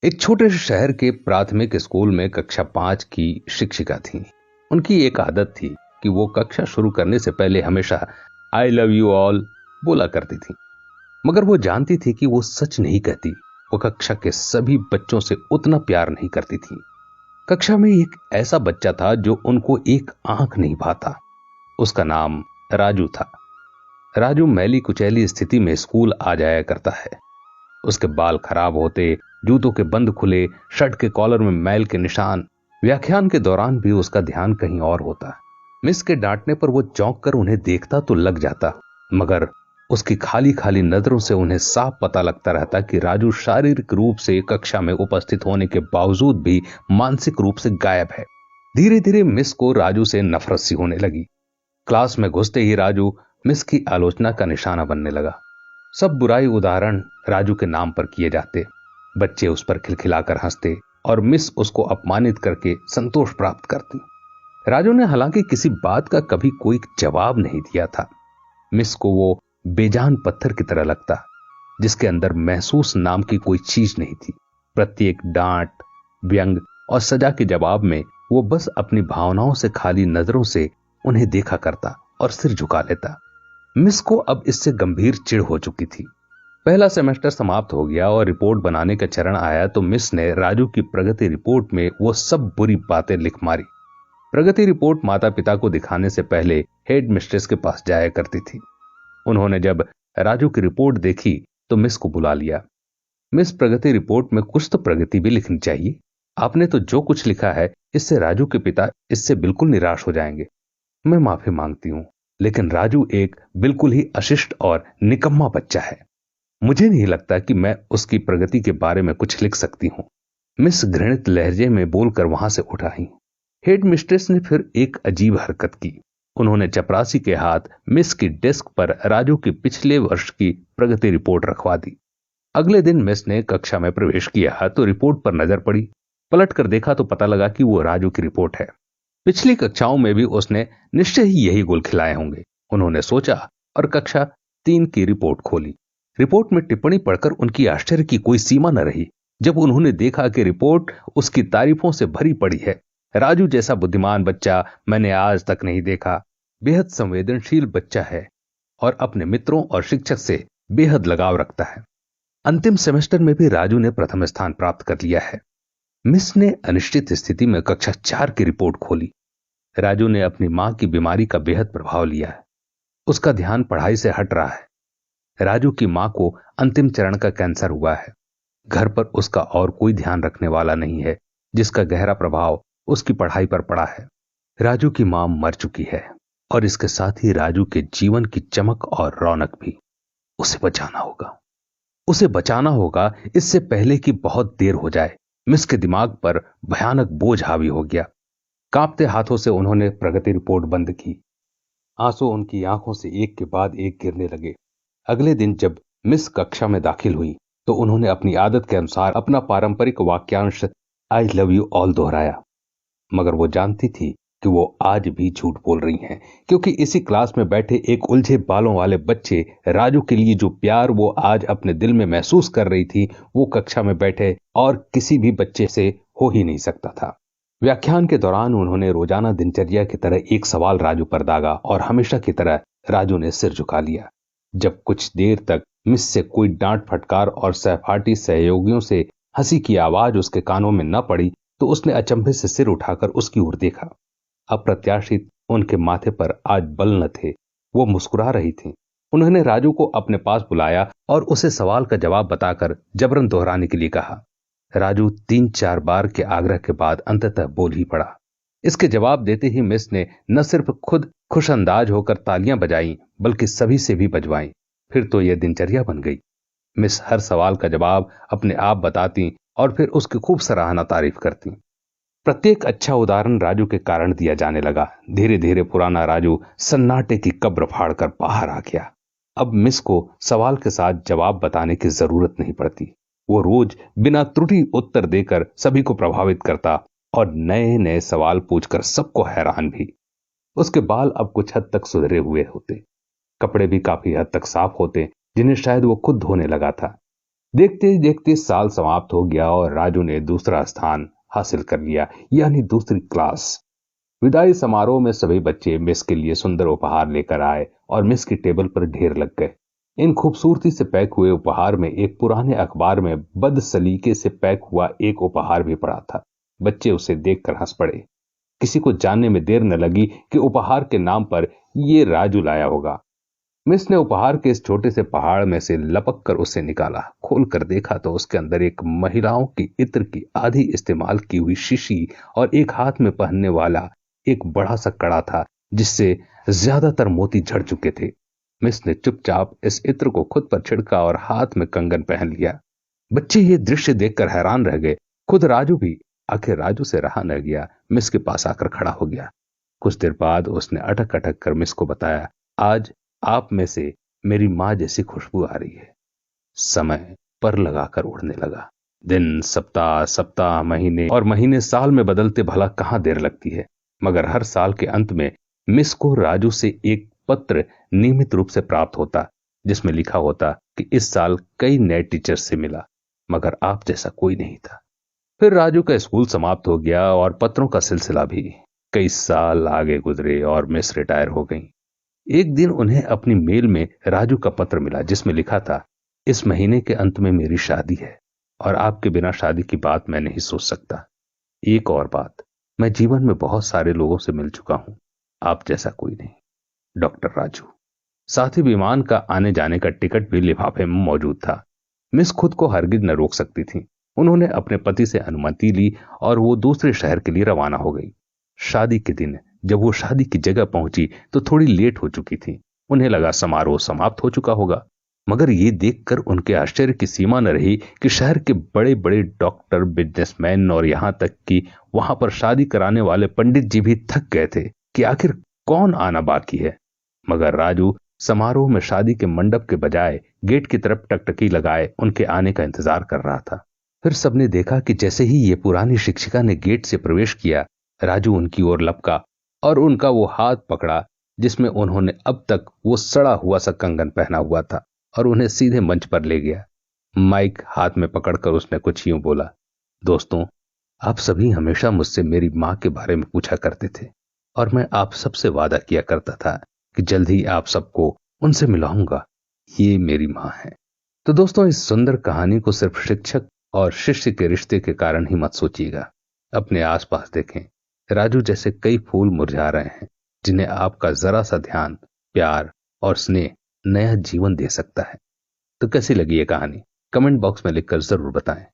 एक छोटे से शहर के प्राथमिक स्कूल में कक्षा 5 की शिक्षिका थी। उनकी एक आदत थी कि वो कक्षा शुरू करने से पहले हमेशा आई लव यू ऑल बोला करती थी। मगर वो जानती थी कि वो सच नहीं कहती। वो कक्षा के सभी बच्चों से उतना प्यार नहीं करती थी। कक्षा में एक ऐसा बच्चा था जो उनको एक आंख नहीं भाता। उसका नाम राजू था। राजू मैली कुचैली स्थिति में स्कूल आ जाया करता है। उसके बाल खराब होते, जूतों के बंद खुले, शर्ट के कॉलर में मैल के निशान। व्याख्यान के दौरान भी उसका ध्यान कहीं और होता। मिस के डांटने पर वो चौंक कर उन्हें देखता तो लग जाता, मगर उसकी खाली खाली नजरों से उन्हें साफ पता लगता रहता कि राजू शारीरिक रूप से कक्षा में उपस्थित होने के बावजूद भी मानसिक रूप से गायब है। धीरे धीरे मिस को राजू से नफरत सी होने लगी। क्लास में घुसते ही राजू मिस की आलोचना का निशाना बनने लगा। सब बुराई उदाहरण राजू के नाम पर किए जाते। बच्चे उस पर खिलखिलाकर हंसते और मिस उसको अपमानित करके संतोष प्राप्त करती। राजू ने हालांकि किसी बात का कभी कोई जवाब नहीं दिया था। मिस को वो बेजान पत्थर की तरह लगता, जिसके अंदर महसूस नाम की कोई चीज नहीं थी। प्रत्येक डांट, व्यंग और सजा के जवाब में वो बस अपनी भावनाओं से खाली नजरों से उन्हें देखा करता और सिर झुका लेता। मिस को अब इससे गंभीर चिढ़ हो चुकी थी। पहला सेमेस्टर समाप्त हो गया और रिपोर्ट बनाने का चरण आया तो मिस ने राजू की प्रगति रिपोर्ट में वो सब बुरी बातें लिख मारी। प्रगति रिपोर्ट माता पिता को दिखाने से पहले हेड मिस्ट्रेस के पास जाया करती थी। उन्होंने जब राजू की रिपोर्ट देखी तो मिस को बुला लिया। मिस, प्रगति रिपोर्ट में कुछ तो प्रगति भी लिखनी चाहिए। आपने तो जो कुछ लिखा है इससे राजू के पिता इससे बिल्कुल निराश हो जाएंगे। मैं माफी मांगती हूं, लेकिन राजू एक बिल्कुल ही अशिष्ट और निकम्मा बच्चा है। मुझे नहीं लगता कि मैं उसकी प्रगति के बारे में कुछ लिख सकती हूं। मिस घृणित लहजे में बोलकर वहां से उठ आई। हेड मिस्ट्रेस ने फिर एक अजीब हरकत की। उन्होंने चपरासी के हाथ मिस की डेस्क पर राजू की पिछले वर्ष की प्रगति रिपोर्ट रखवा दी। अगले दिन मिस ने कक्षा में प्रवेश किया तो रिपोर्ट पर नजर पड़ी। पलट कर देखा तो पता लगा कि वो राजू की रिपोर्ट है। पिछली कक्षाओं में भी उसने निश्चय ही यही गुल खिलाए होंगे, उन्होंने सोचा और कक्षा 3 की रिपोर्ट खोली। रिपोर्ट में टिप्पणी पढ़कर उनकी आश्चर्य की कोई सीमा न रही जब उन्होंने देखा कि रिपोर्ट उसकी तारीफों से भरी पड़ी है। राजू जैसा बुद्धिमान बच्चा मैंने आज तक नहीं देखा। बेहद संवेदनशील बच्चा है और अपने मित्रों और शिक्षक से बेहद लगाव रखता है। अंतिम सेमेस्टर में भी राजू ने प्रथम स्थान प्राप्त कर लिया है। मिस ने अनिश्चित स्थिति में कक्षा 4 की रिपोर्ट खोली। राजू ने अपनी मां की बीमारी का बेहद प्रभाव लिया है। उसका ध्यान पढ़ाई से हट रहा है। राजू की मां को अंतिम चरण का कैंसर हुआ है। घर पर उसका और कोई ध्यान रखने वाला नहीं है, जिसका गहरा प्रभाव उसकी पढ़ाई पर पड़ा है। राजू की मां मर चुकी है और इसके साथ ही राजू के जीवन की चमक और रौनक भी। उसे बचाना होगा, उसे बचाना होगा इससे पहले कि बहुत देर हो जाए। मिस के दिमाग पर भयानक बोझ हावी हो गया। कांपते हाथों से उन्होंने प्रगति रिपोर्ट बंद की। आंसू उनकी आंखों से एक के बाद एक गिरने लगे। अगले दिन जब मिस कक्षा में दाखिल हुई तो उन्होंने अपनी आदत के अनुसार अपना पारंपरिक वाक्यांश आई लव यू ऑल दोहराया। मगर वो जानती थी कि वो आज भी झूठ बोल रही हैं, क्योंकि इसी क्लास में बैठे एक उलझे बालों वाले बच्चे राजू के लिए जो प्यार वो आज अपने दिल में महसूस कर रही थी वो कक्षा में बैठे और किसी भी बच्चे से हो ही नहीं सकता था। व्याख्यान के दौरान उन्होंने रोजाना दिनचर्या की तरह एक सवाल राजू पर दागा और हमेशा की तरह राजू ने सिर झुका लिया। जब कुछ देर तक मिस से कोई डांट फटकार और सहपाठी सहयोगियों से हंसी की आवाज उसके कानों में न पड़ी तो उसने अचंभे से सिर उठाकर उसकी ओर देखा। अप्रत्याशित उनके माथे पर आज बल न थे। वो मुस्कुरा रही थी। उन्होंने राजू को अपने पास बुलाया और उसे सवाल का जवाब बताकर जबरन दोहराने के लिए कहा। राजू 3-4 बार के आग्रह के बाद अंततः बोल ही पड़ा। इसके जवाब देते ही मिस ने न सिर्फ खुद खुश अंदाज होकर तालियां बजाई बल्कि सभी से भी बजवाई। फिर तो यह दिनचर्या बन गई। मिस हर सवाल का जवाब अपने आप बताती और फिर उसकी खूब सराहना तारीफ करती। प्रत्येक अच्छा उदाहरण राजू के कारण दिया जाने लगा। धीरे धीरे पुराना राजू सन्नाटे की कब्र फाड़कर बाहर आ गया। अब मिस को सवाल के साथ जवाब बताने की जरूरत नहीं पड़ती। वो रोज बिना त्रुटि उत्तर देकर सभी को प्रभावित करता और नए नए सवाल पूछकर सबको हैरान भी। उसके बाल अब कुछ हद तक सुधरे हुए होते, कपड़े भी काफी हद तक साफ होते, जिन्हें शायद वो खुद धोने लगा था। देखते ही देखते साल समाप्त हो गया और राजू ने दूसरा स्थान हासिल कर लिया, यानी दूसरी क्लास। विदाई समारोह में सभी बच्चे मिस के लिए सुंदर उपहार लेकर आए और मिस की टेबल पर ढेर लग गए। इन खूबसूरती से पैक हुए उपहार में एक पुराने अखबार में बदसलीके से पैक हुआ एक उपहार भी पड़ा था। बच्चे उसे देखकर हंस पड़े। किसी को जानने में देर न लगी कि उपहार के नाम पर ये राजू लाया होगा। मिस ने उपहार के इस छोटे से पहाड़ में से लपक कर उसे निकाला। खोल कर देखा तो उसके अंदर एक महिलाओं की इत्र की आधी इस्तेमाल की हुई शीशी और एक हाथ में पहनने वाला एक बड़ा सा कड़ा था, जिससे ज्यादातर मोती झड़ चुके थे। मिस ने चुपचाप इस इत्र को खुद पर छिड़का और हाथ में कंगन पहन लिया। बच्चे ये दृश्य देखकर हैरान रह गए, खुद राजू भी। आखिर राजू से रहा न गया, मिस के पास आकर खड़ा हो गया। कुछ देर बाद उसने अटक अटक कर मिस को बताया, आज आप में से मेरी मां जैसी खुशबू आ रही है। समय पर लगाकर उड़ने लगा। दिन सप्ताह, सप्ताह महीने और महीने साल में बदलते भला कहां देर लगती है। मगर हर साल के अंत में मिस को राजू से एक पत्र नियमित रूप से प्राप्त होता, जिसमें लिखा होता कि इस साल कई नए टीचर से मिला, मगर आप जैसा कोई नहीं था। फिर राजू का स्कूल समाप्त हो गया और पत्रों का सिलसिला भी। कई साल आगे गुजरे और मिस रिटायर हो गई। एक दिन उन्हें अपनी मेल में राजू का पत्र मिला, जिसमें लिखा था, इस महीने के अंत में मेरी शादी है और आपके बिना शादी की बात मैं नहीं सोच सकता। एक और बात, मैं जीवन में बहुत सारे लोगों से मिल चुका हूं, आप जैसा कोई नहीं। डॉक्टर राजू। साथ ही विमान का आने जाने का टिकट भी लिफाफे में मौजूद था। मिस खुद को हरगिज न रोक सकती थी। उन्होंने अपने पति से अनुमति ली और वो दूसरे शहर के लिए रवाना हो गई। शादी के दिन जब वो शादी की जगह पहुंची तो थोड़ी लेट हो चुकी थी। उन्हें लगा समारोह समाप्त हो चुका होगा, मगर ये देखकर उनके आश्चर्य की सीमा न रही कि शहर के बड़े बड़े डॉक्टर, बिजनेसमैन और यहां तक कि वहां पर शादी कराने वाले पंडित जी भी थक गए थे कि आखिर कौन आना बाकी है। मगर राजू समारोह में शादी के मंडप के बजाय गेट की तरफ टकटकी लगाए उनके आने का इंतजार कर रहा था। फिर सबने देखा कि जैसे ही ये पुरानी शिक्षिका ने गेट से प्रवेश किया, राजू उनकी ओर लपका और उनका वो हाथ पकड़ा जिसमें उन्होंने अब तक वो सड़ा हुआ सा कंगन पहना हुआ था, और उन्हें सीधे मंच पर ले गया। माइक हाथ में पकड़कर उसने कुछ यूं बोला, दोस्तों, आप सभी हमेशा मुझसे मेरी मां के बारे में पूछा करते थे और मैं आप सबसे वादा किया करता था कि जल्द ही आप सबको उनसे मिलाऊंगा। ये मेरी मां है। तो दोस्तों, इस सुंदर कहानी को सिर्फ शिक्षक और शिष्य के रिश्ते के कारण ही मत सोचिएगा। अपने आसपास देखें, राजू जैसे कई फूल मुरझा रहे हैं जिन्हें आपका जरा सा ध्यान, प्यार और स्नेह नया जीवन दे सकता है। तो कैसी लगी ये कहानी? कमेंट बॉक्स में लिखकर जरूर बताएं।